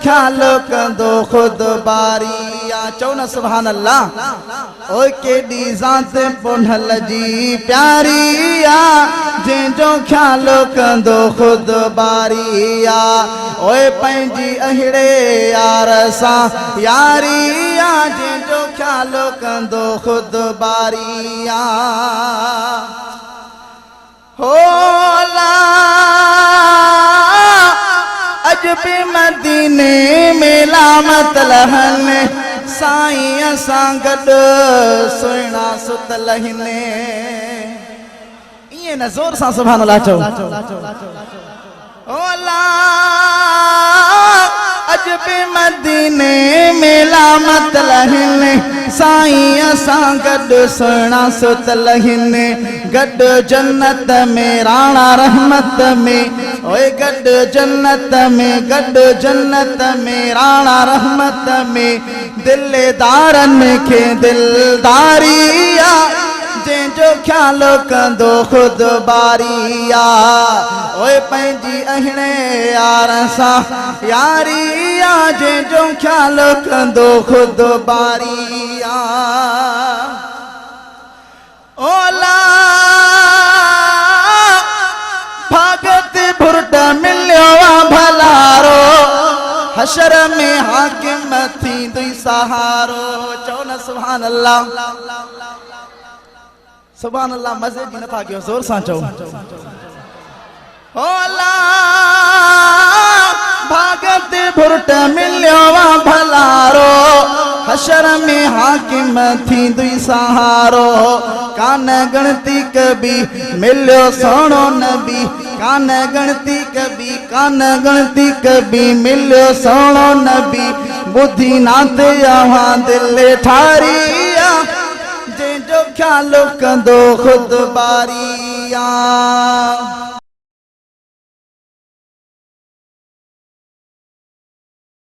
ख्याल कंदो खुद बारिया। चओ न सुभान अल्लाह। ओए केडी ज़ात पुनल जी प्यारिया जंहिंजो ख्याल कंदो खुद बारिया। ओए पंहिंजी अहिड़े यार सां यारिया जंहिंजो ख्याल कंदो खुद बारिया। होला अज भी मदीने में लामत लहन साईं असां गॾु सुहिणा सुतल हिने। इएं न ज़ोर सां सुभान अल्लाह चओ। होला अज भी मदीने में लामत लहन साईं असां गॾु सुहिणा सुतल हिने। गॾु जन्नत में राणा रहमत में। ओए गॾु जन्नत में गॾु जन्नत में राणा रहमत में। दिलदारनि खे दिलदारिया जंहिंजो ख्याल कंदो खुद बारिया। ओए पंहिंजी अहिड़े यार सां यारिया जंहिंजो ख्याल कंदो खुद बारिया। ओला भगत भुर्ट मिलियो भलारो हशर में हाकिम थींदुई सहारो। चओ न सुभान अल्लाह। सुभान अल्लाह मज़े जी नथा कयो ज़ोर सां चओ। होला भगत भुर्ट मिलियो भलारो हशर में हाकिम थींदुई सहारो। कान गणती कभी मिलियो सोनो नबी। कान गणती कभी कान गणती कभी मिलियो सोनो नबी। बुद्धि नाथ यहां दिल ठारिया जंहिंजो ख्याल कंदो खुद बारिया।